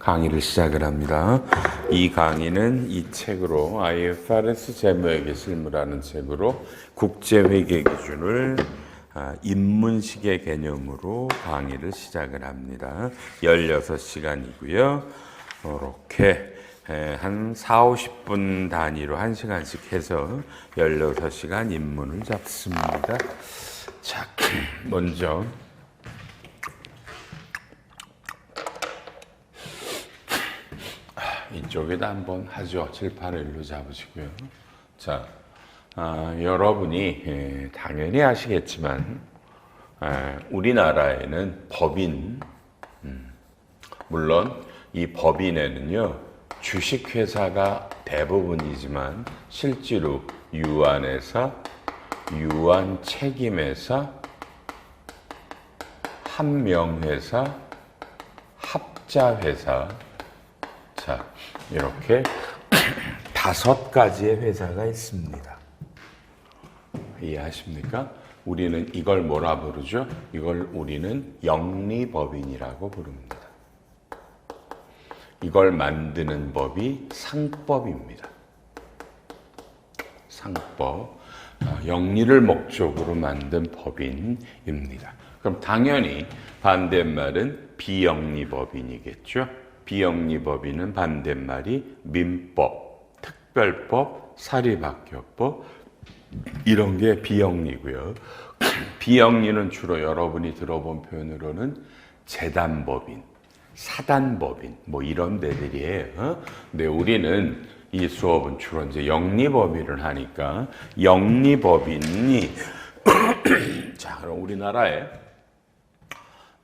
강의를 시작을 합니다. 이 강의는 이 책으로 IFRS 재무회계 실무라는 책으로 국제회계 기준을 입문식의 개념으로 강의를 시작을 합니다. 16시간이고요. 이렇게 한 4, 50분 단위로 1시간씩 해서 16시간 입문을 잡습니다. 자, 먼저 이쪽에다 한번 하죠. 칠판을 일로 잡으시고요. 자, 여러분이 당연히 아시겠지만 우리나라에는 법인, 물론 이 법인에는요 주식회사가 대부분이지만 실제로 유한회사, 유한책임회사, 한명회사, 합자회사, 자, 이렇게 5가지의 회사가 있습니다. 이해하십니까? 우리는 이걸 뭐라 부르죠? 이걸 우리는 영리법인이라고 부릅니다. 이걸 만드는 법이 상법입니다. 상법. 영리를 목적으로 만든 법인입니다. 그럼 당연히 반대말은 비영리법인이겠죠? 비영리법인은 반대말이 민법, 특별법, 사립학교법 이런 게 비영리고요. 비영리는 주로 여러분이 들어본 표현으로는 재단법인, 사단법인 뭐 이런 데들이에요. 근데 우리는 이 수업은 주로 이제 영리법인을 하니까 영리법인이 자, 그럼 우리나라에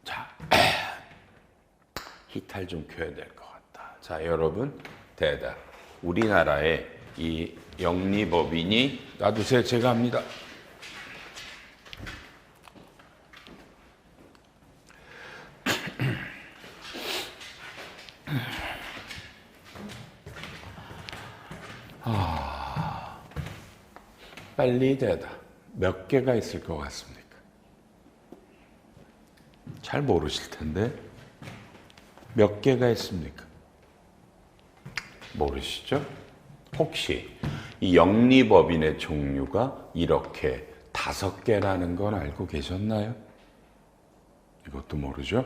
자 히탈 좀 켜야 될 것 같다. 자, 여러분 대답. 우리나라에 이 영리법인이 놔두세요. 제가 합니다. 빨리 대답. 몇 개가 있을 것 같습니까? 잘 모르실 텐데. 몇 개가 있습니까? 모르시죠? 혹시 이 영리법인의 종류가 이렇게 5개라는 건 알고 계셨나요? 이것도 모르죠?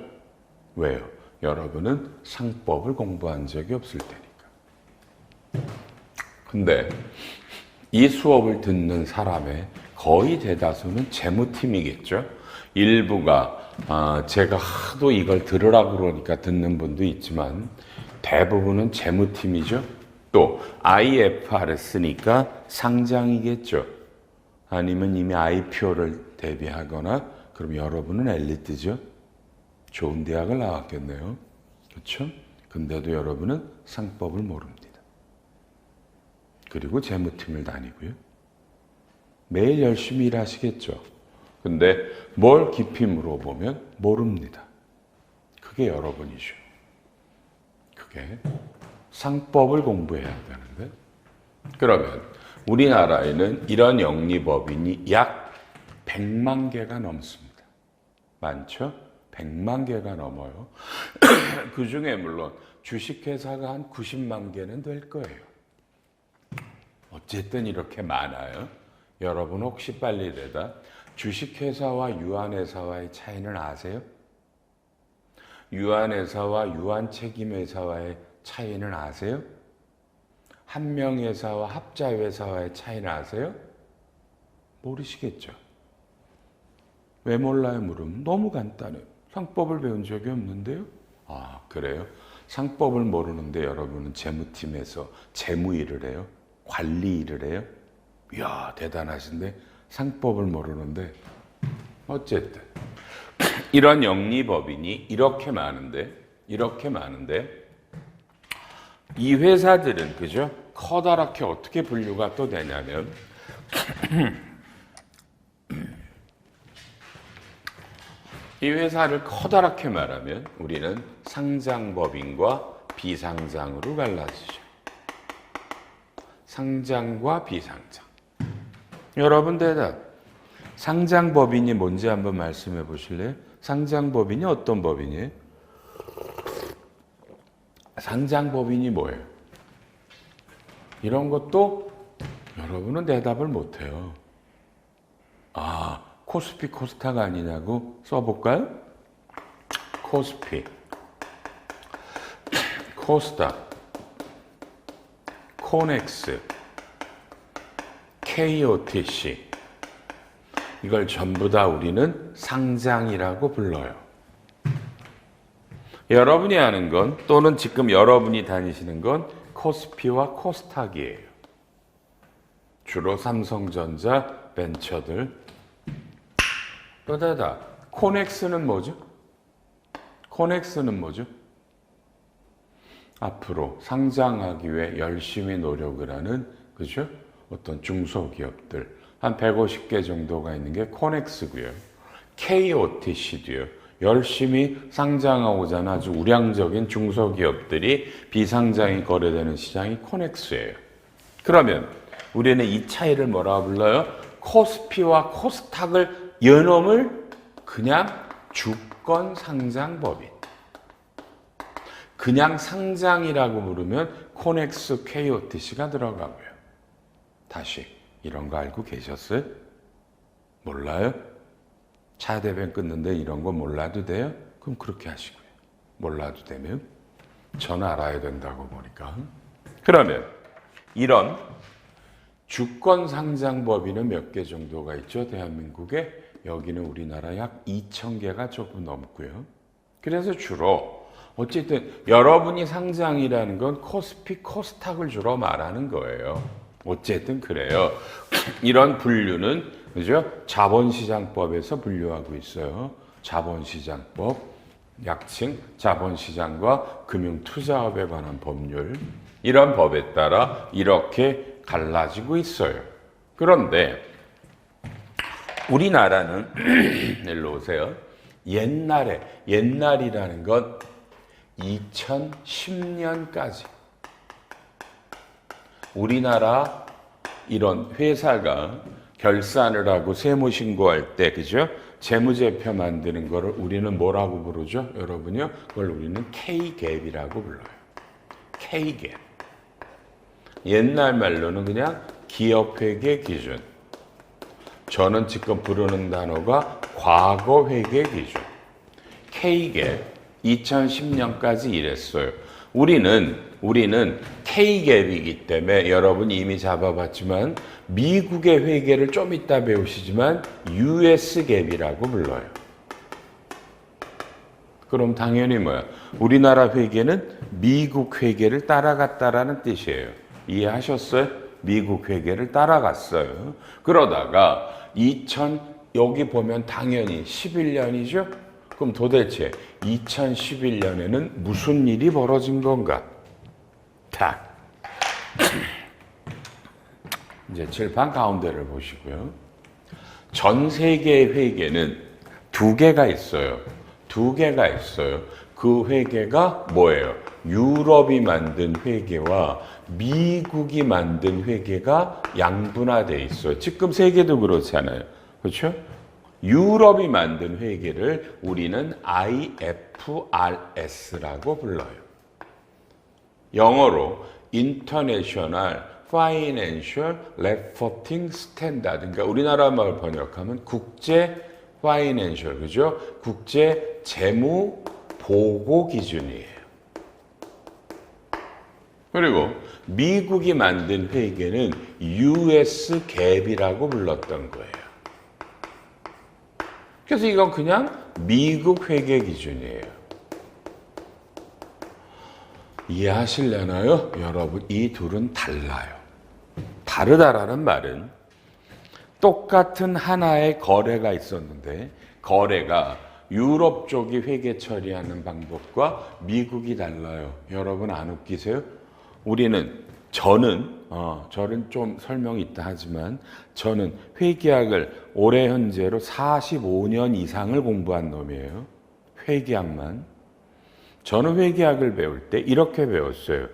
왜요? 여러분은 상법을 공부한 적이 없을 테니까. 근데 이 수업을 듣는 사람의 거의 대다수는 재무팀이겠죠? 일부가 제가 하도 이걸 들으라고 그러니까 듣는 분도 있지만 대부분은 재무팀이죠. 또 IFRS니까 상장이겠죠. 아니면 이미 IPO를 대비하거나 그럼 여러분은 엘리트죠. 좋은 대학을 나왔겠네요. 그렇죠? 근데도 여러분은 상법을 모릅니다. 그리고 재무팀을 다니고요. 매일 열심히 일하시겠죠. 근데 뭘 깊이 물어보면 모릅니다. 그게 여러분이죠. 그게 상법을 공부해야 되는데 그러면 우리나라에는 이런 영리법인이 약 100만 개가 넘습니다. 많죠? 100만 개가 넘어요. 그 중에 물론 주식회사가 한 90만 개는 될 거예요. 어쨌든 이렇게 많아요. 여러분 혹시 빨리 대답. 주식회사와 유한회사와의 차이는 아세요? 유한회사와 유한책임회사와의 차이는 아세요? 한명회사와 합자회사와의 차이는 아세요? 모르시겠죠? 왜 몰라요? 물으면 너무 간단해요. 상법을 배운 적이 없는데요? 아, 그래요? 상법을 모르는데 여러분은 재무팀에서 재무 일을 해요? 관리 일을 해요? 이야, 대단하신데 상법을 모르는데 어쨌든 이런 영리법인이 이렇게 많은데 이 회사들은 그죠? 커다랗게 어떻게 분류가 또 되냐면 이 회사를 커다랗게 말하면 우리는 상장법인과 비상장으로 갈라지죠. 상장과 비상장. 여러분 대답. 상장법인이 뭔지 한번 말씀해 보실래요? 상장법인이 어떤 법인이에요? 상장법인이 뭐예요? 이런 것도 여러분은 대답을 못해요. 아, 코스피 코스닥 아니냐고 써볼까요? 코스피, 코스닥, 코넥스, KOTC 이걸 전부 다 우리는 상장이라고 불러요. 여러분이 아는 건 또는 지금 여러분이 다니시는 건 코스피와 코스닥이에요. 주로 삼성전자, 벤처들. 또다다 코넥스는 뭐죠? 코넥스는 뭐죠? 앞으로 상장하기 위해 열심히 노력을 하는 그죠? 어떤 중소기업들 한 150개 정도가 있는 게 코넥스고요. KOTC도요. 열심히 상장하고자 하는 아주 우량적인 중소기업들이 비상장이 거래되는 시장이 코넥스예요. 그러면 우리는 이 차이를 뭐라 불러요? 코스피와 코스닥을 연놈을 그냥 주권 상장법인. 그냥 상장이라고 부르면 코넥스, KOTC가 들어가고요. 다시 이런 거 알고 계셨어요? 몰라요? 차대변 끊는데 이런 거 몰라도 돼요? 그럼 그렇게 하시고요. 몰라도 되면 전 알아야 된다고 보니까. 그러면 이런 주권 상장법인은 몇 개 정도가 있죠? 대한민국에. 여기는 우리나라 약 2,000개가 조금 넘고요. 그래서 주로 어쨌든 여러분이 상장이라는 건 코스피, 코스닥을 주로 말하는 거예요. 어쨌든 그래요. 이런 분류는 그죠? 자본시장법에서 분류하고 있어요. 자본시장법, 약칭 자본시장과 금융투자업에 관한 법률. 이런 법에 따라 이렇게 갈라지고 있어요. 그런데 우리나라는 일로 오세요. 옛날이라는 건 2010년까지 우리나라 이런 회사가 결산을 하고 세무신고할 때 그죠? 재무제표 만드는 거를 우리는 뭐라고 부르죠? 여러분요? 그걸 우리는 K갭이라고 불러요. K갭. 옛날 말로는 그냥 기업회계 기준. 저는 지금 부르는 단어가 과거회계 기준. K갭. 2010년까지 이랬어요. 우리는 K갭이기 때문에 여러분이 이미 잡아봤지만 미국의 회계를 좀 이따 배우시지만 US갭이라고 불러요. 그럼 당연히 뭐야? 우리나라 회계는 미국 회계를 따라갔다라는 뜻이에요. 이해하셨어요? 미국 회계를 따라갔어요. 그러다가 여기 보면 당연히 11년이죠? 그럼 도대체 2011년에는 무슨 일이 벌어진 건가? 자, 이제 칠판 가운데를 보시고요. 전 세계의 회계는 두 개가 있어요. 그 회계가 뭐예요? 유럽이 만든 회계와 미국이 만든 회계가 양분화되어 있어요. 지금 세계도 그렇잖아요. 그렇죠? 유럽이 만든 회계를 우리는 IFRS라고 불러요. 영어로 International Financial Reporting Standard. 그러니까 우리나라 말 번역하면 국제 파이낸셜, 그죠? 국제 재무 보고 기준이에요. 그리고 미국이 만든 회계는 US 갭이라고 불렀던 거예요. 그래서 이건 그냥 미국 회계 기준이에요. 이해하시려나요? 여러분, 이 둘은 달라요. 다르다라는 말은 똑같은 하나의 거래가 있었는데 거래가 유럽 쪽이 회계 처리하는 방법과 미국이 달라요. 여러분 안 웃기세요? 저는 좀 설명이 있다 하지만 저는 회계학을 올해 현재로 45년 이상을 공부한 놈이에요. 회계학만. 저는 회계학을 배울 때 이렇게 배웠어요.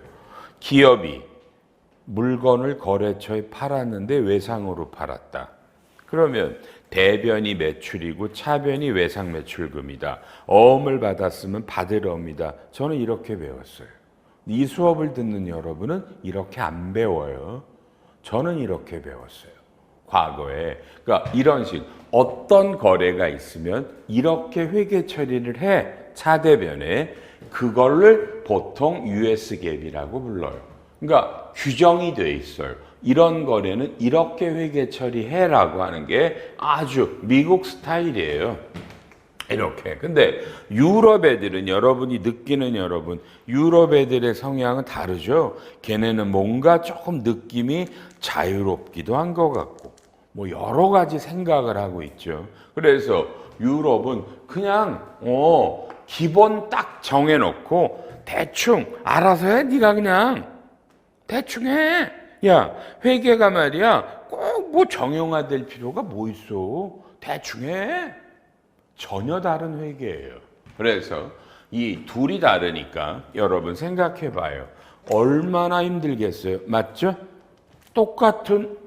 기업이 물건을 거래처에 팔았는데 외상으로 팔았다. 그러면 대변이 매출이고 차변이 외상 매출금이다. 어음을 받았으면 받을 어음이다. 저는 이렇게 배웠어요. 이 수업을 듣는 여러분은 이렇게 안 배워요. 저는 이렇게 배웠어요. 과거에. 그러니까 이런 식 어떤 거래가 있으면 이렇게 회계 처리를 해. 차대변에. 그거를 보통 US 갭이라고 불러요. 그러니까 규정이 돼 있어요. 이런 거래는 이렇게 회계 처리해라고 하는 게 아주 미국 스타일이에요. 이렇게. 근데 유럽 애들은 여러분이 느끼는 유럽 애들의 성향은 다르죠. 걔네는 뭔가 조금 느낌이 자유롭기도 한 것 같고 뭐 여러 가지 생각을 하고 있죠. 그래서 유럽은 그냥 기본 딱 정해놓고 대충 알아서 해. 네가 그냥 대충 해. 야, 회계가 말이야 꼭 뭐 정형화될 필요가 뭐 있어. 대충 해. 전혀 다른 회계예요. 그래서 이 둘이 다르니까 여러분 생각해 봐요. 얼마나 힘들겠어요. 맞죠? 똑같은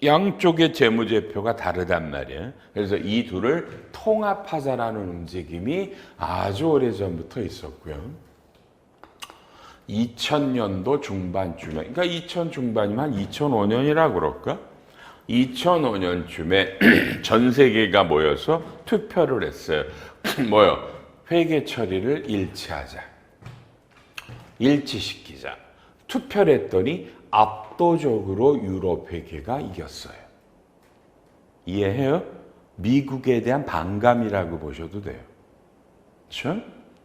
양쪽의 재무제표가 다르단 말이에요. 그래서 이 둘을 통합하자라는 움직임이 아주 오래전부터 있었고요. 2000년도 중반쯤에, 그러니까 2000 중반이면 한 2005년이라 그럴까? 2005년쯤에 전 세계가 모여서 투표를 했어요. 뭐요? 회계 처리를 일치하자. 일치시키자. 투표를 했더니 압도적으로 유럽 회계가 이겼어요. 이해해요? 미국에 대한 반감이라고 보셔도 돼요. 그렇죠?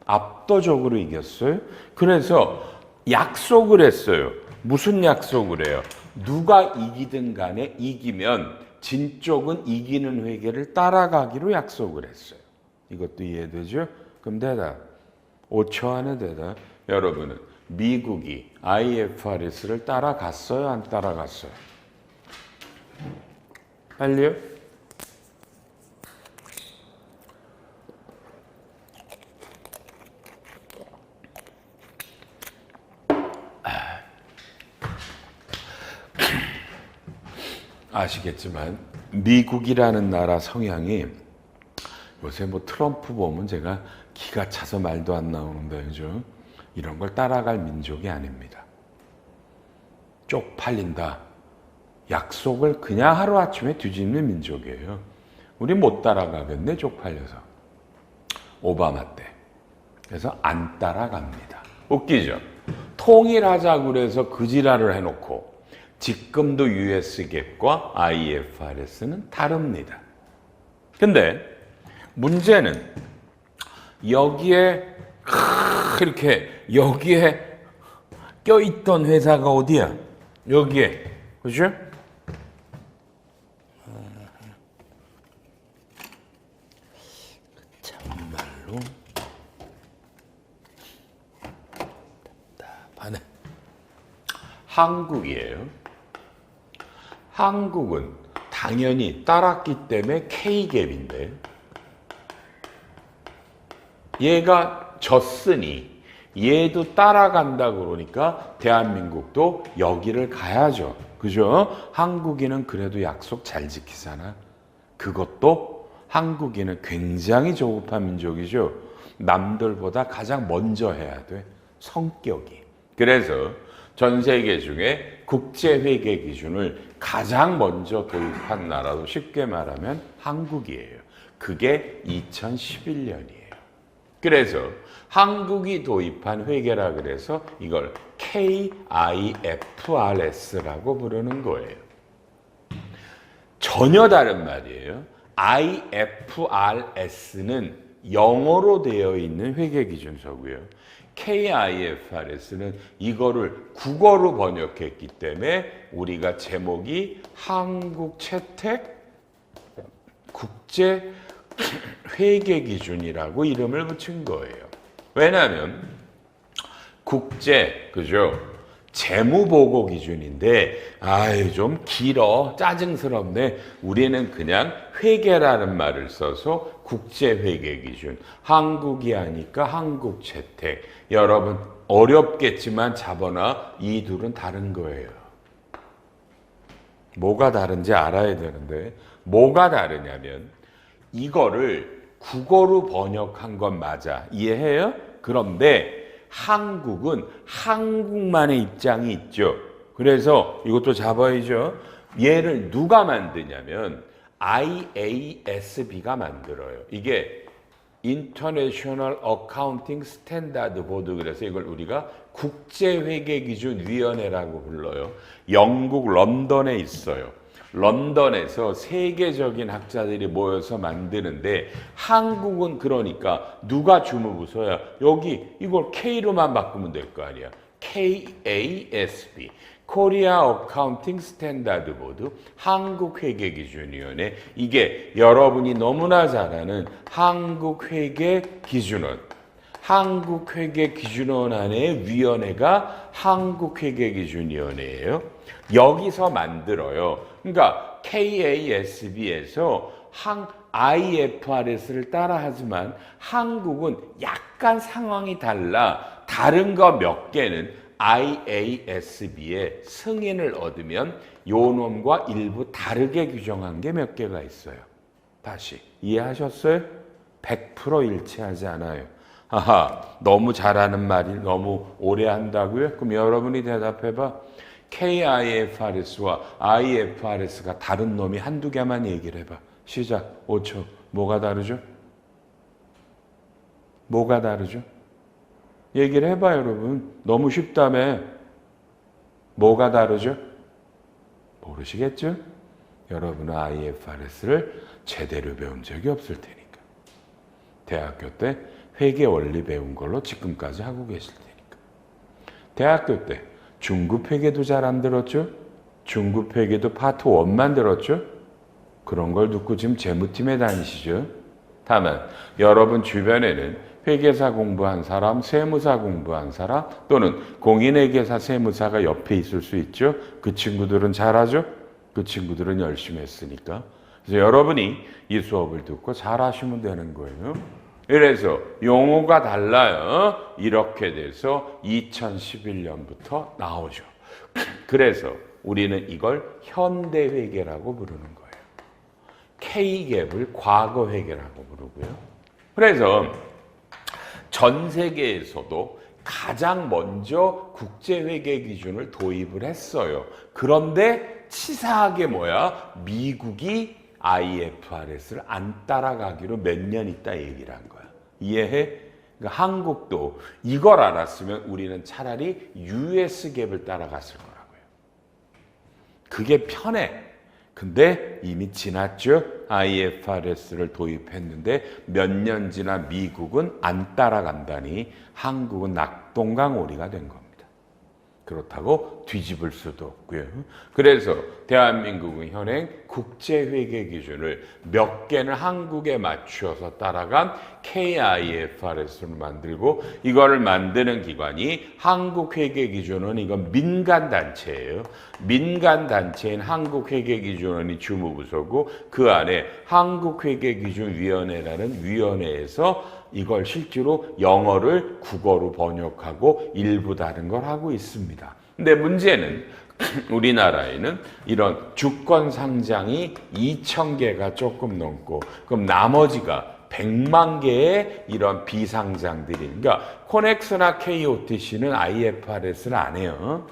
압도적으로 이겼어요. 그래서 약속을 했어요. 무슨 약속을 해요? 누가 이기든 간에 이기면 진 쪽은 이기는 회계를 따라가기로 약속을 했어요. 이것도 이해되죠? 그럼 대답. 5초 안에 대답. 여러분은 미국이 IFRS를 따라갔어요? 안 따라갔어요? 빨리요? 아시겠지만 미국이라는 나라 성향이 요새 뭐 트럼프 보면 제가 기가 차서 말도 안 나오는데 그죠? 이런 걸 따라갈 민족이 아닙니다. 쪽팔린다. 약속을 그냥 하루아침에 뒤집는 민족이에요. 우리 못 따라가겠네 쪽팔려서. 오바마 때. 그래서 안 따라갑니다. 웃기죠? 통일하자고 그래서 그 지랄을 해놓고 지금도 US 갭과 IFRS는 다릅니다. 근데 문제는 여기에 이렇게 여기에 껴있던 회사가 어디야? 여기에. 그죠? 참말로 답답하네. 한국이에요. 한국은 당연히 따랐기 때문에 K갭인데 얘가 졌으니 얘도 따라간다 그러니까 대한민국도 여기를 가야죠. 그죠? 한국인은 그래도 약속 잘 지키잖아. 그것도 한국인은 굉장히 조급한 민족이죠. 남들보다 가장 먼저 해야 돼. 성격이. 그래서 전 세계 중에 국제회계 기준을 가장 먼저 도입한 나라도 쉽게 말하면 한국이에요. 그게 2011년이에요. 그래서 한국이 도입한 회계라 그래서 이걸 KIFRS라고 부르는 거예요. 전혀 다른 말이에요. IFRS는 영어로 되어 있는 회계 기준서고요. KIFRS는 이거를 국어로 번역했기 때문에 우리가 제목이 한국 채택 국제 회계 기준이라고 이름을 붙인 거예요. 왜냐하면 국제 그죠? 재무보고 기준인데 아유 좀 길어 짜증스럽네. 우리는 그냥 회계라는 말을 써서 국제회계 기준 한국이 하니까 한국채택. 여러분 어렵겠지만 잡아놔. 이 둘은 다른 거예요. 뭐가 다른지 알아야 되는데 뭐가 다르냐면 이거를 국어로 번역한 건 맞아. 이해해요? 그런데 한국은 한국만의 입장이 있죠. 그래서 이것도 잡아야죠. 얘를 누가 만드냐면 IASB가 만들어요. 이게 International Accounting Standard Board, 그래서 이걸 우리가 국제회계기준위원회라고 불러요. 영국 런던에 있어요. 런던에서 세계적인 학자들이 모여서 만드는데 한국은 그러니까 누가 주무부서야? 여기 이걸 K로만 바꾸면 될 거 아니야. KASB, 코리아 어카운팅 스탠다드 보드, 한국회계기준위원회. 이게 여러분이 너무나 잘 아는 한국회계기준원, 한국회계기준원 안에 위원회가 한국회계기준위원회예요. 여기서 만들어요. 그러니까 KASB에서 IFRS를 따라하지만 한국은 약간 상황이 달라. 다른 거 몇 개는 IASB의 승인을 얻으면 요놈과 일부 다르게 규정한 게 몇 개가 있어요. 다시 이해하셨어요? 100% 일치하지 않아요. 하하, 너무 잘하는 말이 너무 오래 한다고요? 그럼 여러분이 대답해봐. KIFRS와 IFRS가 다른 놈이 한두 개만 얘기를 해봐. 시작. 5초. 뭐가 다르죠? 뭐가 다르죠? 얘기를 해봐, 여러분. 너무 쉽다며. 뭐가 다르죠? 모르시겠죠? 여러분은 IFRS를 제대로 배운 적이 없을 테니까. 대학교 때 회계 원리 배운 걸로 지금까지 하고 계실 테니까. 대학교 때 중급 회계도 잘 안 들었죠? 중급 회계도 파트 1만 들었죠? 그런 걸 듣고 지금 재무팀에 다니시죠? 다만 여러분 주변에는 회계사 공부한 사람, 세무사 공부한 사람, 또는 공인회계사, 세무사가 옆에 있을 수 있죠? 그 친구들은 잘하죠? 그 친구들은 열심히 했으니까. 그래서 여러분이 이 수업을 듣고 잘하시면 되는 거예요. 그래서 용어가 달라요. 이렇게 돼서 2011년부터 나오죠. 그래서 우리는 이걸 현대회계라고 부르는 거예요. K갭을 과거회계라고 부르고요. 그래서 전 세계에서도 가장 먼저 국제회계 기준을 도입을 했어요. 그런데 치사하게 미국이 IFRS를 안 따라가기로 몇 년 있다 얘기를 한 거야. 이해해? 그러니까 한국도 이걸 알았으면 우리는 차라리 US 갭을 따라갔을 거라고요. 그게 편해. 근데 이미 지났죠. IFRS를 도입했는데 몇 년 지나 미국은 안 따라간다니 한국은 낙동강오리가 된 겁니다. 그렇다고 뒤집을 수도 없고요. 그래서 대한민국은 현행 국제회계 기준을 몇 개는 한국에 맞추어서 따라간 KIFRS를 만들고, 이거를 만드는 기관이 한국회계기준원, 이건 민간단체예요. 민간단체인 한국회계기준원이 주무부서고 그 안에 한국회계기준위원회라는 위원회에서 이걸 실제로 영어를 국어로 번역하고 일부 다른 걸 하고 있습니다. 근데 문제는 우리나라에는 이런 주권 상장이 2,000개가 조금 넘고, 그럼 나머지가 100만 개의 이런 비상장들이, 그러니까 코넥스나 KOTC는 IFRS를 안 해요.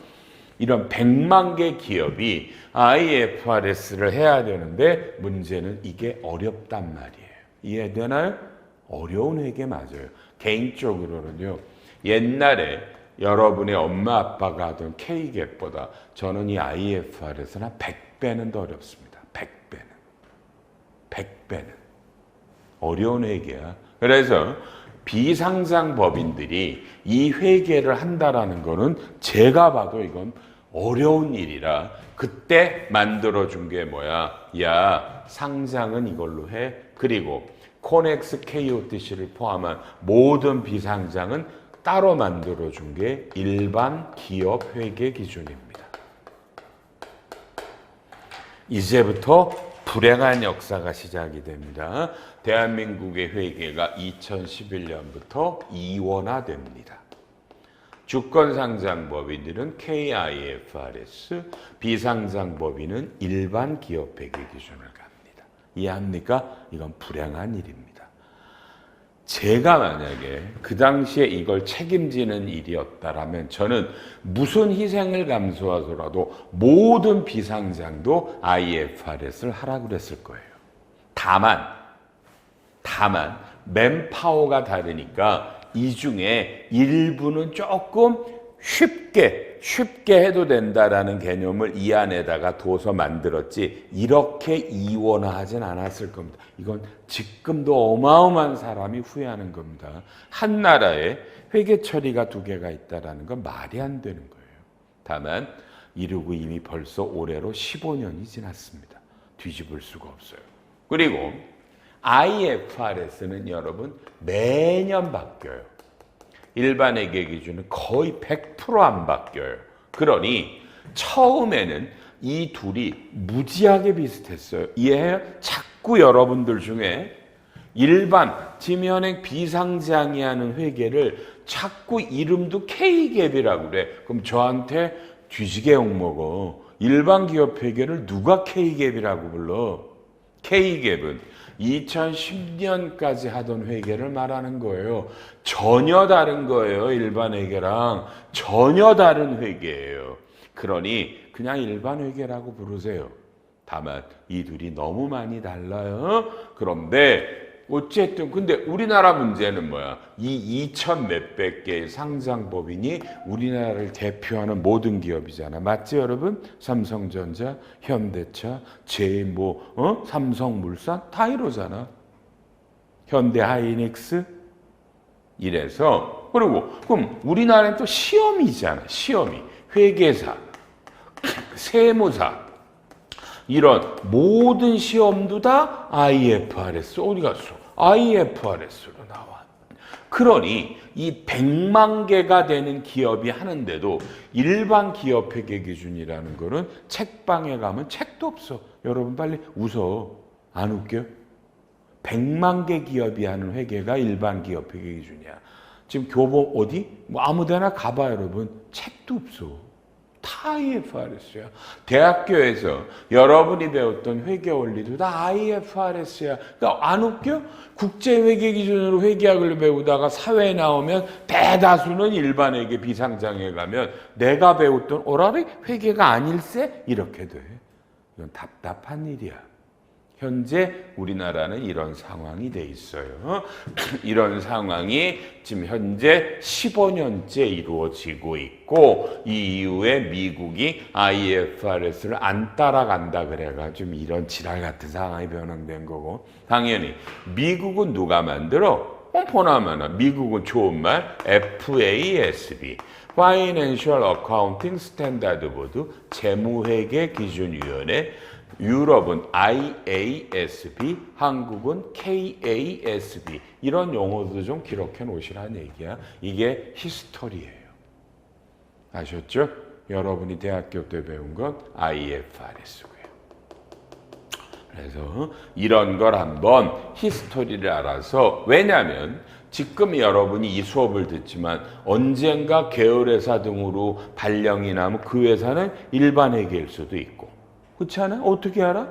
이런 100만 개 기업이 IFRS를 해야 되는데 문제는 이게 어렵단 말이에요. 이해되나요? 어려운 회계 맞아요. 개인적으로는요, 옛날에 여러분의 엄마 아빠가 하던 K갭보다 저는 이 IFRS는 한 100배는 더 어렵습니다. 100배는. 100배는. 어려운 회계야. 그래서 비상장 법인들이 이 회계를 한다라는 거는 제가 봐도 이건 어려운 일이라 그때 만들어준 게 뭐야? 야, 상장은 이걸로 해. 그리고 코넥스 KOTC를 포함한 모든 비상장은 따로 만들어준 게 일반 기업 회계 기준입니다. 이제부터 불행한 역사가 시작이 됩니다. 대한민국의 회계가 2011년부터 이원화됩니다. 주권상장법인들은 KIFRS, 비상장법인은 일반 기업 회계 기준을 갑니다. 이해합니까? 이건 불행한 일입니다. 제가 만약에 그 당시에 이걸 책임지는 일이었다라면 저는 무슨 희생을 감수하더라도 모든 비상장도 IFRS를 하라고 그랬을 거예요. 다만 맨파워가 다르니까 이 중에 일부는 조금 쉽게 해도 된다라는 개념을 이 안에다가 둬서 만들었지 이렇게 이원화하진 않았을 겁니다. 이건 지금도 어마어마한 사람이 후회하는 겁니다. 한 나라에 회계 처리가 두 개가 있다라는 건 말이 안 되는 거예요. 다만 이러고 이미 벌써 올해로 15년이 지났습니다. 뒤집을 수가 없어요. 그리고 IFRS는 여러분 매년 바뀌어요. 일반 회계 기준은 거의 100% 안 바뀌어요. 그러니 처음에는 이 둘이 무지하게 비슷했어요. 이해해요? 자꾸 여러분들 중에 일반 지면행 비상장이하는 회계를 자꾸 이름도 K갭이라고 그래. 그럼 저한테 뒤지게 욕먹어. 일반 기업 회계를 누가 K갭이라고 불러? K갭은 2010년까지 하던 회계를 말하는 거예요. 전혀 다른 거예요. 일반 회계랑 전혀 다른 회계예요. 그러니 그냥 일반 회계라고 부르세요. 다만 이 둘이 너무 많이 달라요. 그런데 어쨌든 근데 우리나라 문제는 뭐야? 이 2천 몇백 개의 상장법인이 우리나라를 대표하는 모든 기업이잖아. 맞지 여러분? 삼성전자, 현대차, 삼성물산 다 이러잖아. 현대하이닉스 이래서 그럼 우리나라는 또 시험이잖아. 시험이 회계사, 세무사 이런 모든 시험도 다 IFRS 어디 갔어? IFRS로 나와. 그러니 이 100만 개가 되는 기업이 하는데도 일반 기업 회계 기준이라는 거는 책방에 가면 책도 없어. 여러분 빨리 웃어. 안 웃겨? 100만 개 기업이 하는 회계가 일반 기업 회계 기준이야. 지금 교보 어디? 뭐 아무 데나 가봐 여러분. 책도 없어. 다 IFRS야. 대학교에서 여러분이 배웠던 회계 원리도 다 IFRS야. 그러니까 안 웃겨? 국제회계 기준으로 회계학을 배우다가 사회에 나오면 대다수는 일반 회계 비상장에 가면 내가 배웠던 오라리 회계가 아닐세? 이렇게 돼. 이건 답답한 일이야. 현재 우리나라는 이런 상황이 돼 있어요. 이런 상황이 지금 현재 15년째 이루어지고 있고 이 이후에 미국이 IFRS를 안 따라간다 그래가지고 이런 지랄 같은 상황이 변형된 거고 당연히 미국은 누가 만들어? 뻔뻔하잖아. 미국은 좋은 말 FASB Financial Accounting Standard Board 재무회계 기준위원회 유럽은 IASB, 한국은 KASB 이런 용어도 좀 기록해 놓으시라는 얘기야. 이게 히스토리예요. 아셨죠? 여러분이 대학교 때 배운 건 IFRS고요. 그래서 이런 걸 한번 히스토리를 알아서 왜냐하면 지금 여러분이 이 수업을 듣지만 언젠가 계열회사 등으로 발령이 나면 그 회사는 일반 회계일 수도 있고 그렇지 않아요? 어떻게 알아?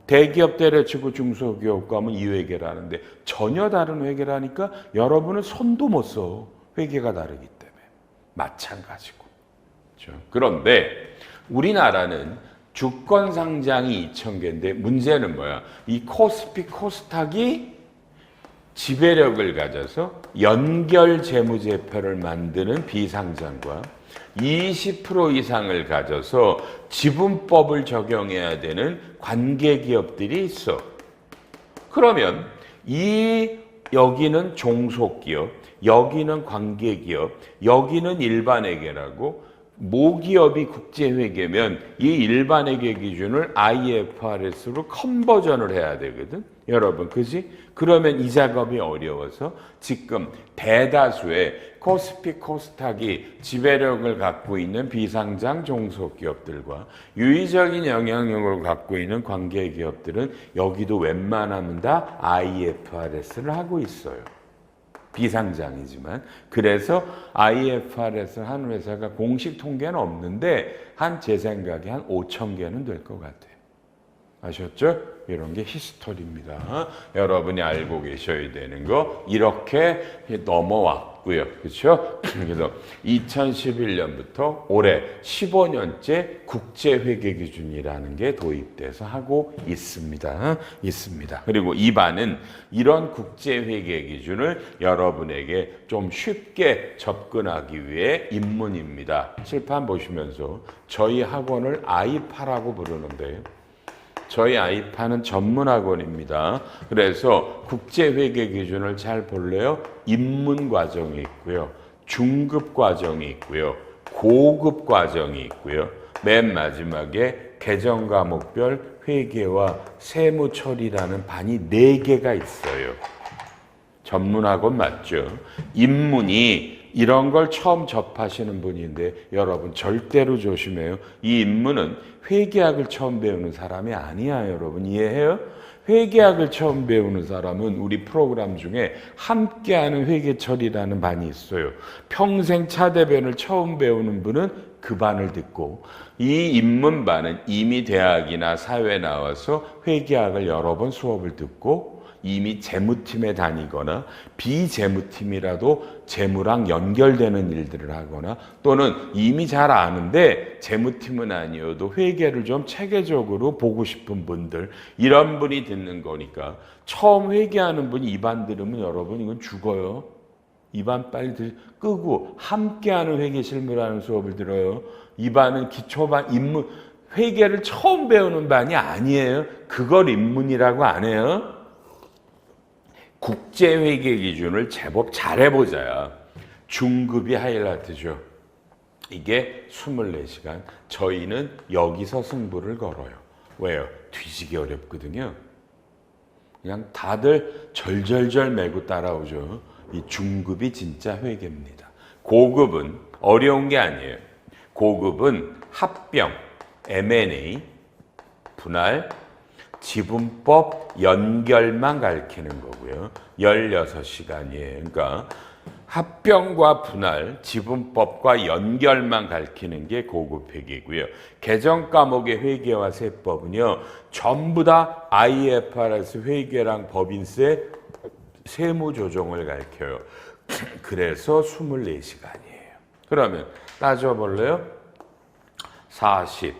대기업 때려치고 중소기업 가면 이 회계를 하는데 전혀 다른 회계를 하니까 여러분은 손도 못 써. 회계가 다르기 때문에. 마찬가지고. 그렇죠? 그런데 우리나라는 주권 상장이 2,000개인데 문제는 뭐야? 이 코스피 코스닥이 지배력을 가져서 연결 재무제표를 만드는 비상장과 20% 이상을 가져서 지분법을 적용해야 되는 관계기업들이 있어. 그러면 여기는 종속기업, 여기는 관계기업, 여기는 일반회계라고 모기업이 국제회계면 이 일반회계 기준을 IFRS로 컨버전을 해야 되거든. 여러분, 그지? 그러면 이 작업이 어려워서 지금 대다수의 코스피 코스닥이 지배력을 갖고 있는 비상장 종속기업들과 유의적인 영향력을 갖고 있는 관계기업들은 여기도 웬만하면 다 IFRS를 하고 있어요. 비상장이지만. 그래서 IFRS를 하는 회사가 공식 통계는 없는데 제 생각에 한 5,000개는 될 것 같아요. 아셨죠? 이런 게 히스토리입니다. 여러분이 알고 계셔야 되는 거 이렇게 넘어왔고요. 그렇죠? 그래서 2011년부터 올해 15년째 국제회계기준이라는 게 도입돼서 하고 있습니다. 그리고 이반은 이런 국제회계기준을 여러분에게 좀 쉽게 접근하기 위해 입문입니다. 칠판 보시면서 저희 학원을 아이파라고 부르는데요. 저희 아이파는 전문 학원입니다. 그래서 국제회계 기준을 잘 볼래요? 입문 과정이 있고요. 중급 과정이 있고요. 고급 과정이 있고요. 맨 마지막에 개정 과목별 회계와 세무 처리라는 반이 4개가 있어요. 전문 학원 맞죠? 입문이 이런 걸 처음 접하시는 분인데 여러분 절대로 조심해요. 이 입문은 회계학을 처음 배우는 사람이 아니야, 여러분. 이해해요? 회계학을 처음 배우는 사람은 우리 프로그램 중에 함께하는 회계처리라는 반이 있어요. 평생 차대변을 처음 배우는 분은 그 반을 듣고 이 입문반은 이미 대학이나 사회 나와서 회계학을 여러 번 수업을 듣고 이미 재무팀에 다니거나 비재무팀이라도 재무랑 연결되는 일들을 하거나 또는 이미 잘 아는데 재무팀은 아니어도 회계를 좀 체계적으로 보고 싶은 분들, 이런 분이 듣는 거니까 처음 회계하는 분이 이 반 들으면 여러분 이건 죽어요. 이 반 빨리 끄고 함께하는 회계 실무라는 수업을 들어요. 이 반은 기초반 입문, 회계를 처음 배우는 반이 아니에요. 그걸 입문이라고 안 해요. 국제회계 기준을 제법 잘해보자야. 중급이 하이라이트죠. 이게 24시간. 저희는 여기서 승부를 걸어요. 왜요? 뒤지기 어렵거든요. 그냥 다들 절절절 메고 따라오죠. 이 중급이 진짜 회계입니다. 고급은 어려운 게 아니에요. 고급은 합병, M&A, 분할, 지분법 연결만 가르치는 거고요. 16시간이에요. 그러니까 합병과 분할, 지분법과 연결만 가르치는 게 고급 회계고요. 개정 과목의 회계와 세법은요. 전부 다 IFRS 회계랑 법인세 세무 조정을 가르쳐요. 그래서 24시간이에요. 그러면 따져볼래요? 40,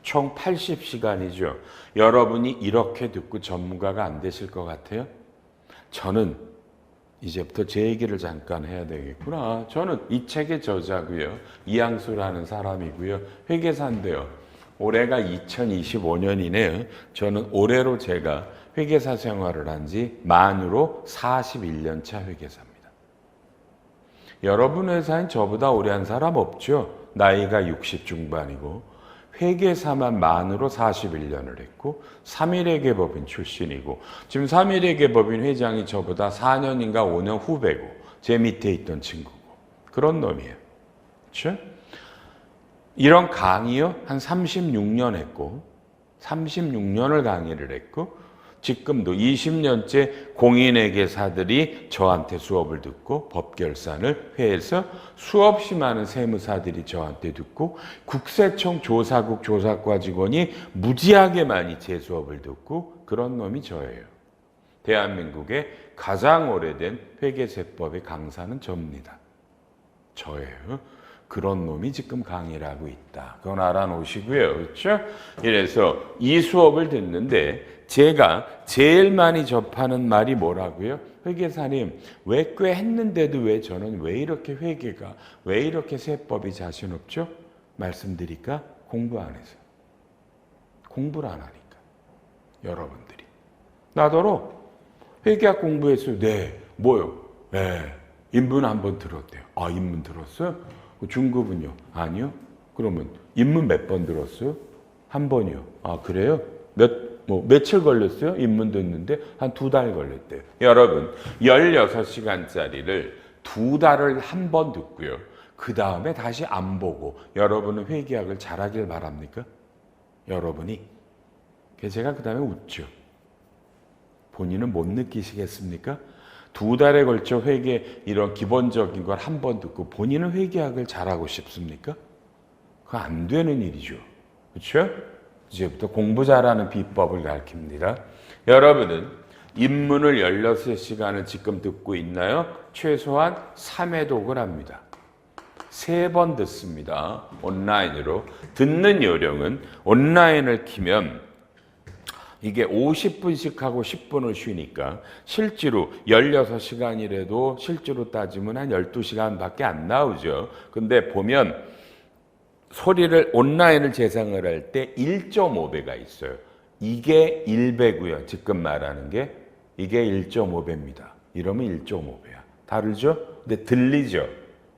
총 80시간이죠. 여러분이 이렇게 듣고 전문가가 안 되실 것 같아요? 저는 이제부터 제 얘기를 잠깐 해야 되겠구나. 저는 이 책의 저자고요. 이양수라는 사람이고요. 회계사인데요. 올해가 2025년이네요. 저는 올해로 제가 회계사 생활을 한 지 만으로 41년 차 회계사입니다. 여러분 회사엔 저보다 오래 한 사람 없죠? 나이가 60 중반이고 회계사만 만으로 41년을 했고 3일회계법인 출신이고 지금 3일회계법인 회장이 저보다 4년인가 5년 후배고 제 밑에 있던 친구고 그런 놈이에요. 그렇죠? 이런 강의요 한 36년 했고 36년을 강의를 했고 지금도 20년째 공인회계사들이 저한테 수업을 듣고 법결산을 회해서 수없이 많은 세무사들이 저한테 듣고 국세청 조사국 조사과 직원이 무지하게 많이 제 수업을 듣고 그런 놈이 저예요. 대한민국의 가장 오래된 회계세법의 강사는 접니다. 저예요. 그런 놈이 지금 강의를 하고 있다. 그건 알아놓으시고요. 그렇죠? 이래서 이 수업을 듣는데 제가 제일 많이 접하는 말이 뭐라고요? 회계사님, 왜 꽤 했는데도 왜 저는 왜 이렇게 회계가, 왜 이렇게 세법이 자신 없죠? 말씀드릴까? 공부 안 해서. 공부를 안 하니까. 여러분들이. 나더러 회계학 공부했어요. 네. 뭐요? 네. 인문 한번 들었대요. 아, 인문 들었어요? 중급은요? 아니요. 그러면 인문 몇 번 들었어요? 한 번이요. 아, 그래요? 며칠 걸렸어요? 입문 듣는데 한 2달 걸렸대요. 여러분, 16시간짜리를 2달을 한 번 듣고요. 그 다음에 다시 안 보고 여러분은 회계학을 잘하길 바랍니까? 여러분이. 제가 그 다음에 웃죠. 본인은 못 느끼시겠습니까? 2달에 걸쳐 회계 이런 기본적인 걸 한 번 듣고 본인은 회계학을 잘하고 싶습니까? 그거 안 되는 일이죠. 그렇죠? 이제부터 공부 잘하는 비법을 가르칩니다. 여러분은 입문을 16시간을 지금 듣고 있나요? 최소한 3회독을 합니다. 3번 듣습니다. 온라인으로. 듣는 요령은 온라인을 키면 이게 50분씩 하고 10분을 쉬니까 실제로 16시간이라도 실제로 따지면 한 12시간밖에 안 나오죠. 근데 보면 소리를 온라인을 재생을 할 때 1.5배가 있어요. 이게 1배고요. 지금 말하는 게 이게 1.5배입니다. 이러면 1.5배야. 다르죠? 근데 들리죠?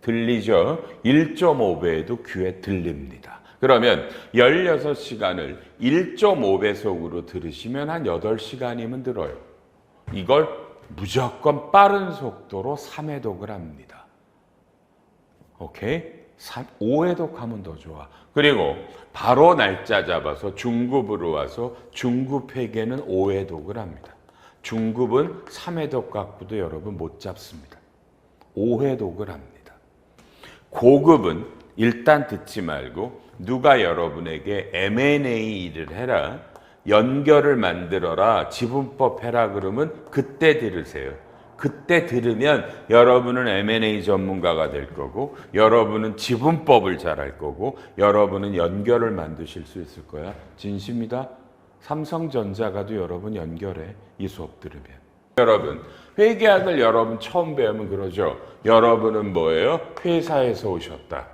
1.5배에도 귀에 들립니다. 그러면 16시간을 1.5배속으로 들으시면 한 8시간이면 들어요. 이걸 무조건 빠른 속도로 3회독을 합니다. 오케이? 5회독 하면 더 좋아. 그리고 바로 날짜 잡아서 중급으로 와서 중급 회계는 5회독을 합니다. 중급은 3회독 갖고도 여러분 못 잡습니다. 5회독을 합니다. 고급은 일단 듣지 말고 누가 여러분에게 M&A를 해라, 연결을 만들어라, 지분법 해라 그러면 그때 들으세요. 그때 들으면 여러분은 M&A 전문가가 될 거고, 여러분은 지분법을 잘할 거고, 여러분은 연결을 만드실 수 있을 거야. 진심이다. 삼성전자가도 여러분 연결해. 이 수업 들으면. 여러분, 회계학을 여러분 처음 배우면 그러죠. 여러분은 뭐예요? 회사에서 오셨다.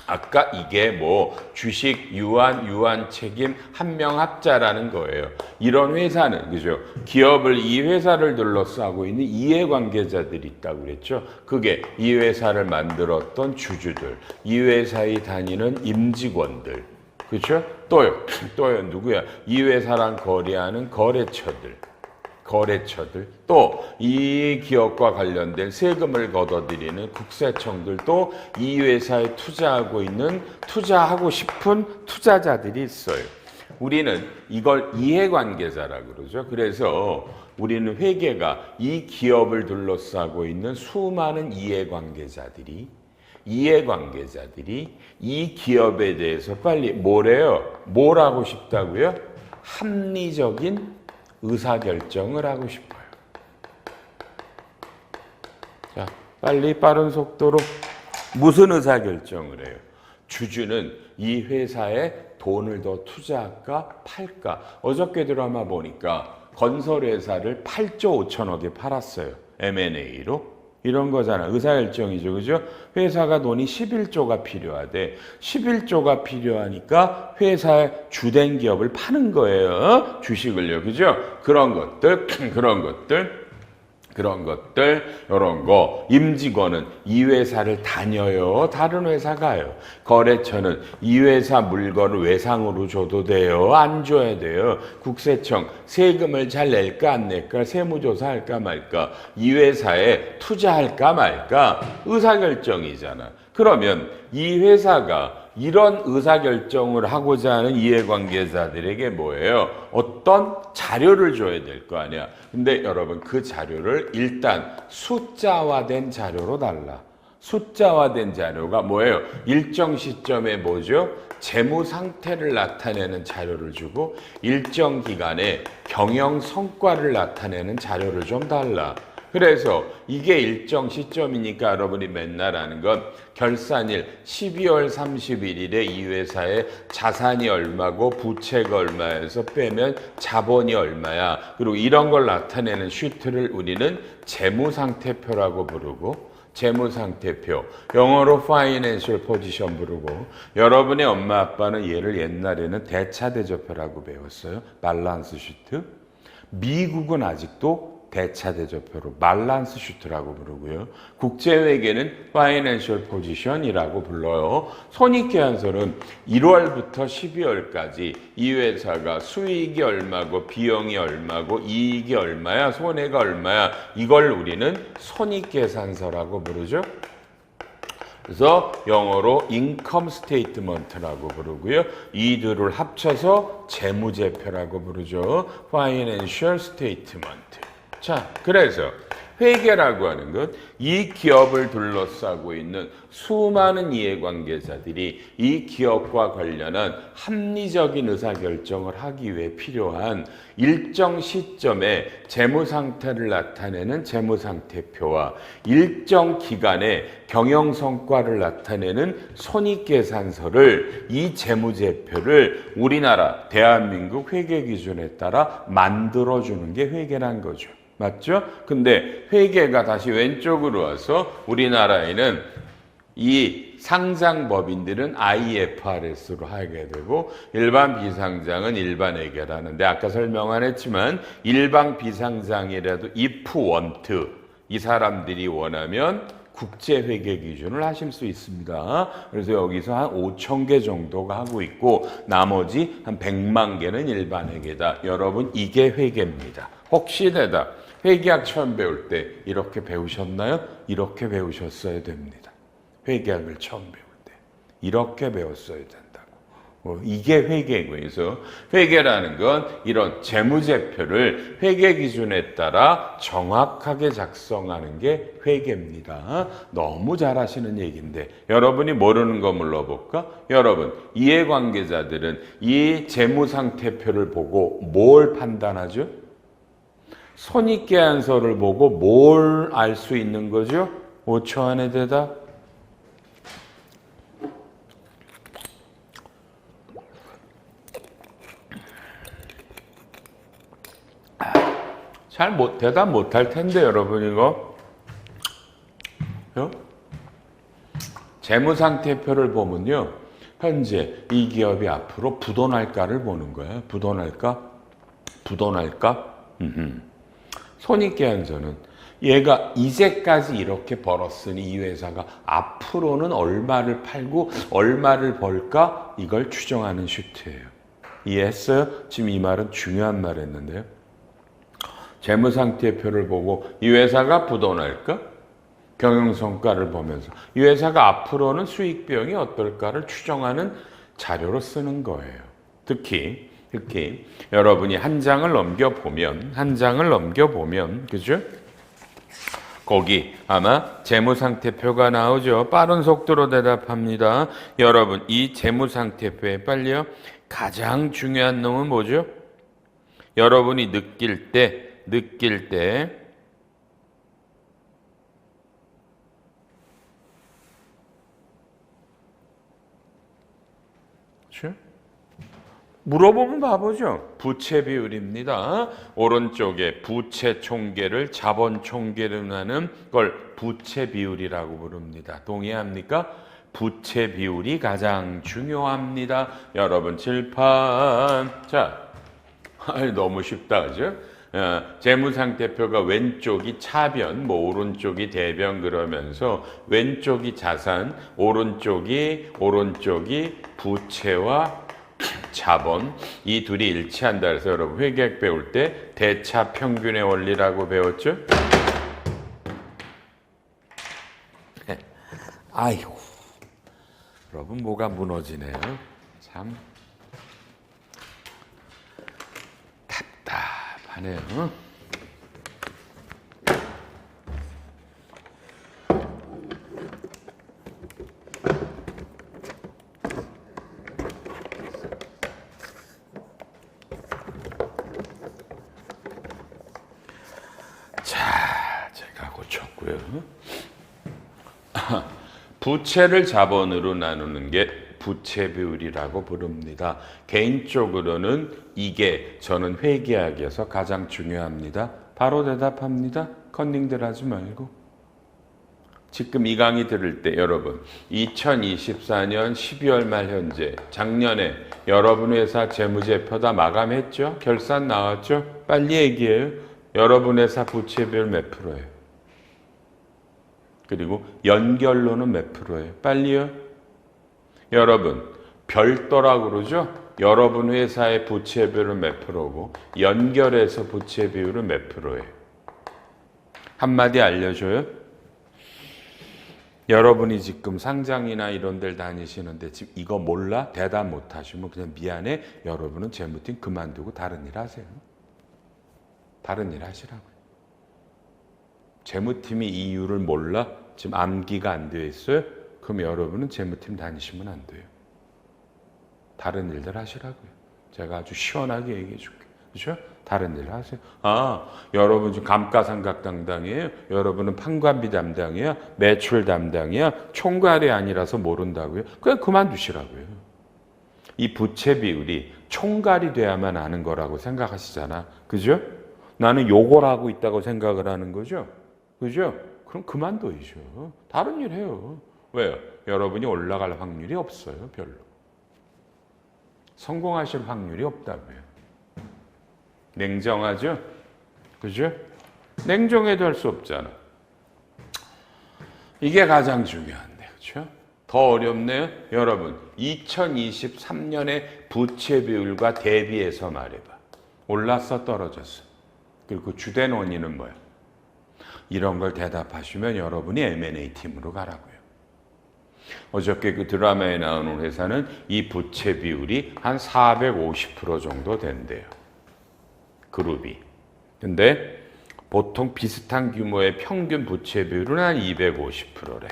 아까 이게 뭐 주식, 유한 책임, 한명합자라는 거예요. 이런 회사는, 그죠? 기업을, 이 회사를 둘러싸고 있는 이해관계자들이 있다고 그랬죠. 그게 이 회사를 만들었던 주주들, 이 회사에 다니는 임직원들, 그렇죠? 또요, 누구야? 이 회사랑 거래하는 거래처들, 또 이 기업과 관련된 세금을 걷어들이는 국세청들, 또 이 회사에 투자하고 싶은 투자자들이 있어요. 우리는 이걸 이해관계자라고 그러죠. 그래서 우리는 회계가 이 기업을 둘러싸고 있는 수많은 이해관계자들이 이 기업에 대해서 빨리 뭐래요? 뭘 하고 싶다고요? 합리적인 의사결정을 하고 싶어요. 자, 빨리 빠른 속도로 무슨 의사결정을 해요? 주주는 이 회사에 돈을 더 투자할까 팔까? 어저께 드라마 보니까 건설회사를 8조 5천억에 팔았어요. M&A로. 이런 거잖아. 의사결정이죠. 그죠? 회사가 돈이 11조가 필요하대. 11조가 필요하니까 회사의 주된 기업을 파는 거예요. 주식을요. 그죠? 그런 것들, 이런 거. 임직원은 이 회사를 다녀요. 다른 회사 가요. 거래처는 이 회사 물건을 외상으로 줘도 돼요. 안 줘야 돼요. 국세청 세금을 잘 낼까 안 낼까, 세무조사 할까 말까, 이 회사에 투자할까 말까, 의사결정이잖아. 그러면 이 회사가 이런 의사결정을 하고자 하는 이해관계자들에게 뭐예요? 어떤 자료를 줘야 될 거 아니야. 근데 여러분, 그 자료를 일단 숫자화된 자료로 달라. 숫자화된 자료가 뭐예요? 일정 시점에 뭐죠? 재무 상태를 나타내는 자료를 주고, 일정 기간에 경영 성과를 나타내는 자료를 좀 달라. 그래서 이게 일정 시점이니까 여러분이 맨날 하는 건 결산일 12월 31일에 이 회사의 자산이 얼마고 부채가 얼마에서 빼면 자본이 얼마야. 그리고 이런 걸 나타내는 시트를 우리는 재무상태표라고 부르고, 재무상태표, 영어로 Financial Position 부르고, 여러분의 엄마 아빠는 얘를 옛날에는 대차대조표라고 배웠어요. 밸런스 시트. 미국은 아직도 대차대조표로 밸런스 시트라고 부르고요. 국제회계는 Financial Position이라고 불러요. 손익계산서는 1월부터 12월까지 이 회사가 수익이 얼마고 비용이 얼마고 이익이 얼마야, 손해가 얼마야, 이걸 우리는 손익계산서라고 부르죠. 그래서 영어로 income statement라고 부르고요. 이들을 합쳐서 재무제표라고 부르죠. Financial statement. 자, 그래서 회계라고 하는 것, 이 기업을 둘러싸고 있는 수많은 이해관계자들이 이 기업과 관련한 합리적인 의사결정을 하기 위해 필요한 일정 시점에 재무상태를 나타내는 재무상태표와 일정 기간에 경영성과를 나타내는 손익계산서를, 이 재무제표를 우리나라 대한민국 회계기준에 따라 만들어주는 게 회계란 거죠. 맞죠? 근데 회계가 다시 왼쪽으로 와서 우리나라에는 이 상장법인들은 IFRS로 하게 되고 일반 비상장은 일반 회계라는데, 아까 설명 안 했지만 일반 비상장이라도 if want, 이 사람들이 원하면 국제회계 기준을 하실 수 있습니다. 그래서 여기서 한 5천 개 정도가 하고 있고 나머지 한 100만 개는 일반 회계다. 여러분, 이게 회계입니다. 혹시 되다 회계학 처음 배울 때 이렇게 배우셨나요? 이렇게 배우셨어야 됩니다. 회계학을 처음 배울 때 이렇게 배웠어야 된다고. 이게 회계고, 그래서 회계라는 건 이런 재무제표를 회계 기준에 따라 정확하게 작성하는 게 회계입니다. 너무 잘하시는 얘기인데 여러분이 모르는 거 물어볼까? 여러분, 이해관계자들은 이 재무상태표를 보고 뭘 판단하죠? 손익계산서를 보고 뭘 알 수 있는 거죠? 5초 안에 대답. 대답 못할 텐데 여러분, 이거 재무상태표를 보면요, 현재 이 기업이 앞으로 부도날까를 보는 거예요. 부도날까? 손익계산서는 얘가 이제까지 이렇게 벌었으니 이 회사가 앞으로는 얼마를 팔고 얼마를 벌까, 이걸 추정하는 슈트예요. 이해했어요? 지금 이 말은 중요한 말 했는데요. 재무상태표를 보고 이 회사가 부도날까? 경영성과를 보면서 이 회사가 앞으로는 수익 비용이 어떨까를 추정하는 자료로 쓰는 거예요. 특히 여러분이 한 장을 넘겨보면, 그죠? 거기 아마 재무상태표가 나오죠. 빠른 속도로 대답합니다. 여러분, 이 재무상태표에 빨리요. 가장 중요한 놈은 뭐죠? 여러분이 느낄 때 그렇죠? 물어보면 바보죠. 부채 비율입니다. 오른쪽에 부채 총계를 자본 총계로 나는 걸 부채 비율이라고 부릅니다. 동의합니까? 부채 비율이 가장 중요합니다. 여러분, 칠판. 자, 너무 쉽다, 그죠? 재무상태표가 왼쪽이 차변, 오른쪽이 대변 그러면서 왼쪽이 자산, 오른쪽이 부채와 자본, 이 둘이 일치한다. 그래서 여러분, 회계학 배울 때 대차 평균의 원리라고 배웠죠? 아이고, 여러분, 뭐가 무너지네요. 참 답답하네요. 부채를 자본으로 나누는 게 부채 비율이라고 부릅니다. 개인적으로는 이게 저는 회계학에서 가장 중요합니다. 바로 대답합니다. 컨닝들 하지 말고. 지금 이 강의 들을 때 여러분, 2024년 12월 말 현재, 작년에 여러분 회사 재무제표 다 마감했죠? 결산 나왔죠? 빨리 얘기해요. 여러분 회사 부채 비율 몇 프로예요? 그리고 연결로는 몇 프로예요? 빨리요. 여러분, 별도라고 그러죠? 여러분 회사의 부채 비율은 몇 프로고 연결해서 부채 비율은 몇 프로예요? 한마디 알려줘요? 여러분이 지금 상장이나 이런 데를 다니시는데 지금 이거 몰라? 대답 못 하시면 그냥 미안해. 여러분은 재무팀 그만두고 다른 일 하세요. 다른 일 하시라고요. 재무팀이 이 이유를 몰라? 지금 암기가 안 되어 있어요? 그럼 여러분은 재무팀 다니시면 안 돼요. 다른 일들 하시라고요. 제가 아주 시원하게 얘기해 줄게요. 그렇죠? 다른 일 하세요. 여러분 지금 감가상각 담당이에요. 여러분은 판관비 담당이야. 매출 담당이야. 총괄이 아니라서 모른다고요. 그냥 그만두시라고요. 이 부채 비율이 총괄이 돼야만 아는 거라고 생각하시잖아. 그죠? 나는 요걸 하고 있다고 생각을 하는 거죠. 그죠? 그럼 그만둬야죠. 다른 일 해요. 왜요? 여러분이 올라갈 확률이 없어요. 별로. 성공하실 확률이 없다고요. 냉정하죠? 그죠? 냉정해도 할 수 없잖아. 이게 가장 중요한데, 그렇죠? 더 어렵네요. 여러분, 2023년의 부채 비율과 대비해서 말해봐. 올랐어, 떨어졌어? 그리고 그 주된 원인은 뭐야? 이런 걸 대답하시면 여러분이 M&A 팀으로 가라고요. 어저께 그 드라마에 나오는 회사는 이 부채 비율이 한 450% 정도 된대요. 그룹이. 근데 보통 비슷한 규모의 평균 부채 비율은 한 250%래.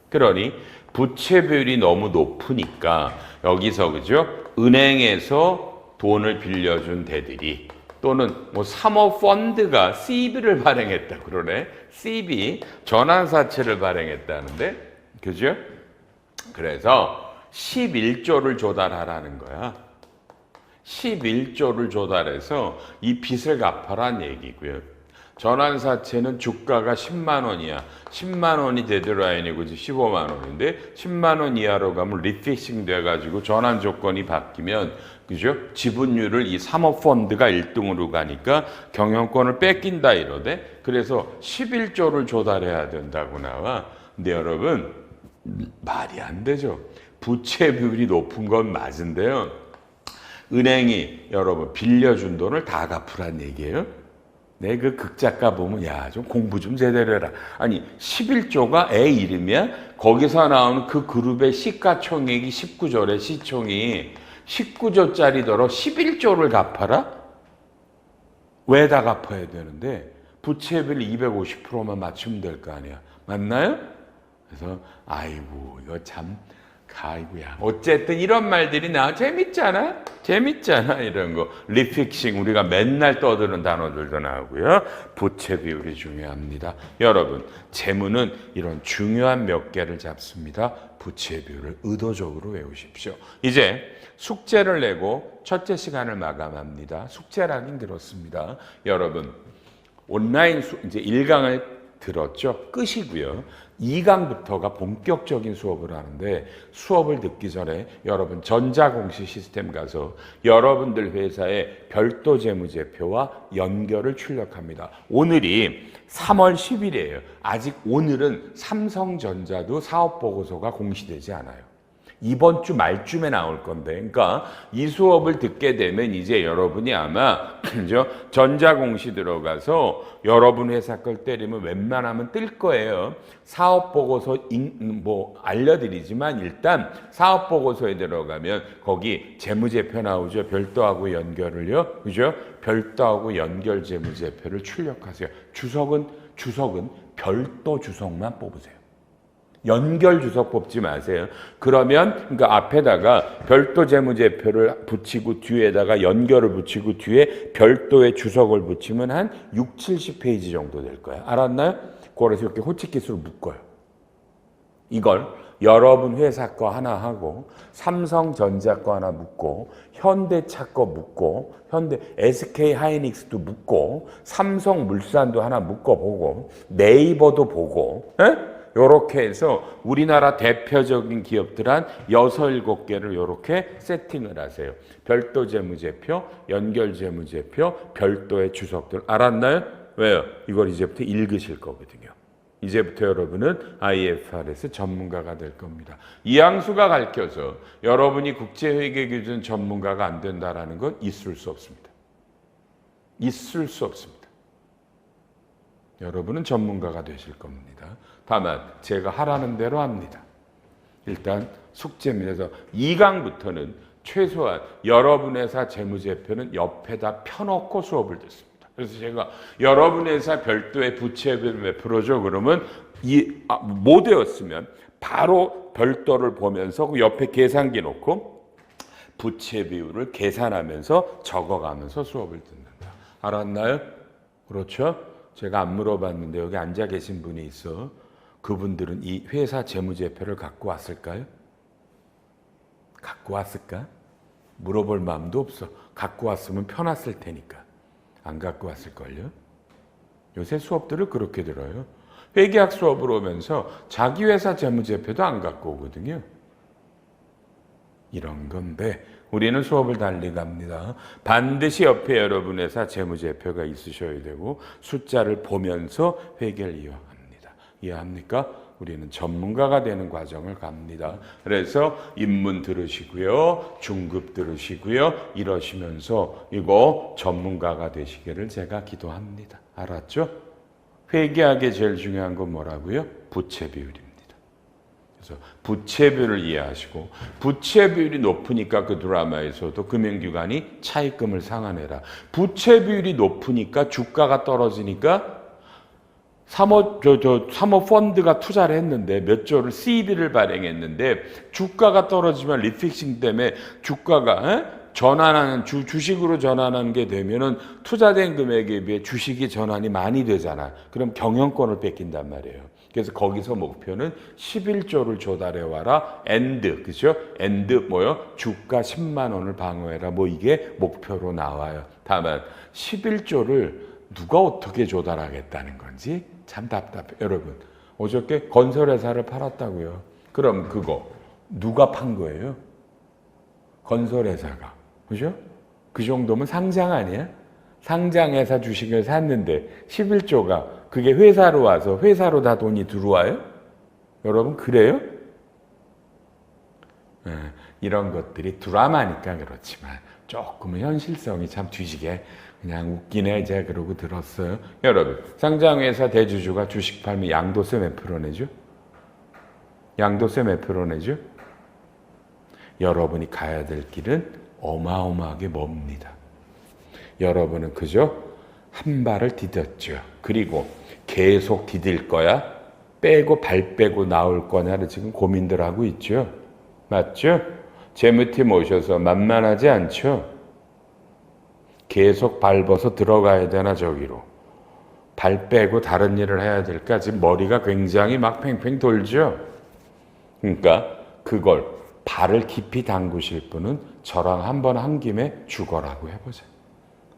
그러니 부채 비율이 너무 높으니까 여기서 그죠? 은행에서 돈을 빌려준 데들이 또는 뭐 사모펀드가 CB를 발행했다 그러네. CB 전환사채를 발행했다는데 그죠? 그래서 11조를 조달하라는 거야. 11조를 조달해서 이 빚을 갚아라는 얘기고요. 전환사채는 주가가 10만 원이야. 10만 원이 데드라인이고 15만 원인데 10만 원 이하로 가면 리픽싱 돼가지고 전환 조건이 바뀌면 그죠? 지분율을 이 사모펀드가 1등으로 가니까 경영권을 뺏긴다 이러대. 그래서 11조를 조달해야 된다고 나와. 근데 여러분 말이 안 되죠. 부채 비율이 높은 건 맞은데요. 은행이 여러분 빌려준 돈을 다 갚으란 얘기예요. 내 그 극작가 보면 야, 좀 공부 좀 제대로 해라. 아니 11조가 애 이름이야? 거기서 나오는 그 그룹의 시가총액이 19조래. 시총이 19조짜리더러 11조를 갚아라? 왜 다 갚아야 되는데 부채비를 250%만 맞추면 될 거 아니야. 맞나요? 그래서 아이고 이거 참 아이고야. 어쨌든 이런 말들이 나 재밌잖아. 재밌잖아 이런 거. 리픽싱 우리가 맨날 떠드는 단어들도 나오고요. 부채 비율이 중요합니다. 여러분 재무는 이런 중요한 몇 개를 잡습니다. 부채 비율을 의도적으로 외우십시오. 이제 숙제를 내고 첫째 시간을 마감합니다. 숙제라긴 그렇습니다. 여러분 온라인 이제 1강을 들었죠? 끝이고요. 2강부터가 본격적인 수업을 하는데 수업을 듣기 전에 여러분 전자공시 시스템 가서 여러분들 회사의 별도 재무제표와 연결을 출력합니다. 오늘이 3월 10일이에요. 아직 오늘은 삼성전자도 사업보고서가 공시되지 않아요. 이번 주 말쯤에 나올 건데, 그러니까 이 수업을 듣게 되면 이제 여러분이 아마 그죠? 전자공시 들어가서 여러분 회사 걸 때리면 웬만하면 뜰 거예요. 사업보고서 뭐 알려드리지만 일단 사업보고서에 들어가면 거기 재무제표 나오죠. 별도하고 연결을요, 그죠? 별도하고 연결 재무제표를 출력하세요. 주석은 별도 주석만 뽑으세요. 연결 주석 뽑지 마세요. 그러면 그러니까 앞에다가 별도 재무제표를 붙이고 뒤에다가 연결을 붙이고 뒤에 별도의 주석을 붙이면 한 6, 70페이지 정도 될 거예요. 알았나요? 그래서 이렇게 호치키스로 묶어요. 이걸 여러분 회사 거 하나 하고 삼성전자 거 하나 묶고 현대차 거 묶고 SK 하이닉스도 묶고 삼성물산도 하나 묶어보고 네이버도 보고 요렇게 해서 우리나라 대표적인 기업들 한 6, 7개를 요렇게 세팅을 하세요. 별도 재무제표, 연결 재무제표, 별도의 주석들. 알았나요? 왜요? 이걸 이제부터 읽으실 거거든요. 이제부터 여러분은 IFRS 전문가가 될 겁니다. 이항수가 가르쳐서 여러분이 국제회계기준 전문가가 안 된다는 건 있을 수 없습니다. 있을 수 없습니다. 여러분은 전문가가 되실 겁니다. 다만 제가 하라는 대로 합니다. 일단 숙제입니다. 2강부터는 최소한 여러분 회사 재무제표는 옆에다 펴놓고 수업을 듣습니다. 그래서 제가 여러분 회사 별도의 부채비율 몇 프로죠? 그러면 못 외웠으면 바로 별도를 보면서 그 옆에 계산기 놓고 부채 비율을 계산하면서 적어가면서 수업을 듣는다. 알았나요? 그렇죠? 제가 안 물어봤는데 여기 앉아 계신 분이 있어. 그분들은 이 회사 재무제표를 갖고 왔을까요? 갖고 왔을까? 물어볼 마음도 없어. 갖고 왔으면 편했을 테니까. 안 갖고 왔을걸요? 요새 수업들을 그렇게 들어요. 회계학 수업을 오면서 자기 회사 재무제표도 안 갖고 오거든요. 이런 건데 우리는 수업을 달리 갑니다. 반드시 옆에 여러분 회사 재무제표가 있으셔야 되고 숫자를 보면서 회계를 이해합니다. 이해합니까? 우리는 전문가가 되는 과정을 갑니다. 그래서 입문 들으시고요. 중급 들으시고요. 이러시면서 이거 전문가가 되시기를 제가 기도합니다. 알았죠? 회계학의 제일 중요한 건 뭐라고요? 부채 비율입니다. 그래서 부채 비율을 이해하시고 부채 비율이 높으니까 그 드라마에서도 금융기관이 차입금을 상환해라. 부채 비율이 높으니까 주가가 떨어지니까 사모 펀드가 투자를 했는데 몇 조를 CB를 발행했는데 주가가 떨어지면 리픽싱 때문에 주가가 전환하는 주식으로 전환하는 게 되면은 투자된 금액에 비해 주식이 전환이 많이 되잖아. 그럼 경영권을 뺏긴단 말이에요. 그래서 거기서 목표는 11조를 조달해 와라. 엔드, 그죠? 엔드 뭐요? 주가 10만 원을 방어해라. 뭐 이게 목표로 나와요. 다만 11조를 누가 어떻게 조달하겠다는 건지 참 답답해. 여러분, 어저께 건설회사를 팔았다고요. 그럼 그거 누가 판 거예요? 건설회사가. 그죠? 그 정도면 상장 아니야? 상장회사 주식을 샀는데 11조가 그게 회사로 와서 회사로 다 돈이 들어와요? 여러분 그래요? 이런 것들이 드라마니까 그렇지만 조금은 현실성이 참 뒤지게 그냥 웃기네 이제 그러고 들었어요. 여러분 상장회사 대주주가 주식 팔면 양도세 몇 프로 내죠? 양도세 몇 프로 내죠? 여러분이 가야 될 길은 어마어마하게 멉니다. 여러분은 그저 한 발을 디뎠죠. 그리고 계속 디딜 거야? 빼고 발 빼고 나올 거냐를 지금 고민들 하고 있죠. 맞죠? 재무팀 오셔서 만만하지 않죠? 계속 밟아서 들어가야 되나 저기로. 발 빼고 다른 일을 해야 될까? 지금 머리가 굉장히 막 팽팽 돌죠? 그러니까 그걸 발을 깊이 담그실 분은 저랑 한번 한 김에 죽어라고 해보자.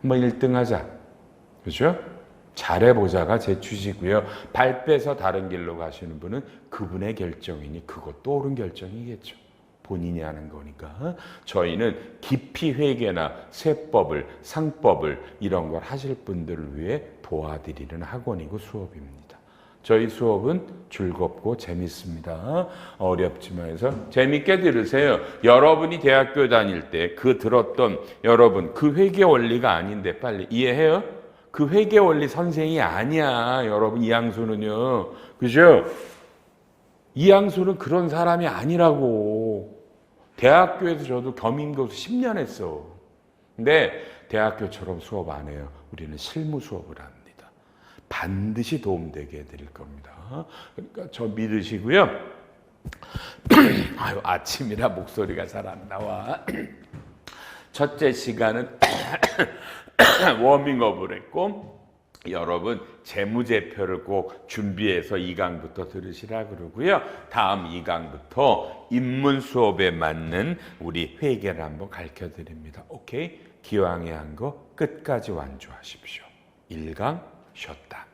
한번 1등 하자. 그죠? 잘해보자가 제 취지고요. 발 빼서 다른 길로 가시는 분은 그분의 결정이니 그것도 옳은 결정이겠죠. 본인이 하는 거니까. 저희는 깊이 회계나 세법을, 상법을 이런 걸 하실 분들을 위해 도와드리는 학원이고 수업입니다. 저희 수업은 즐겁고 재밌습니다. 어렵지만 해서 재밌게 들으세요. 여러분이 대학교 다닐 때 그 들었던 여러분 그 회계 원리가 아닌데 빨리 이해해요? 그 회계 원리 선생이 아니야. 여러분 이항수는요. 그죠? 이항수는 그런 사람이 아니라고. 대학교에서 저도 겸임교수 10년 했어. 근데 대학교처럼 수업 안 해요. 우리는 실무 수업을 합니다. 반드시 도움되게 해드릴 겁니다. 그러니까 저 믿으시고요. 아유, 아침이라 목소리가 잘 안 나와. 첫째 시간은 워밍업을 했고 여러분 재무제표를 꼭 준비해서 2강부터 들으시라 그러고요. 다음 2강부터 입문 수업에 맞는 우리 회계를 한번 가르쳐 드립니다. 오케이? 기왕에 한 거 끝까지 완주하십시오. 1강 쉬었다.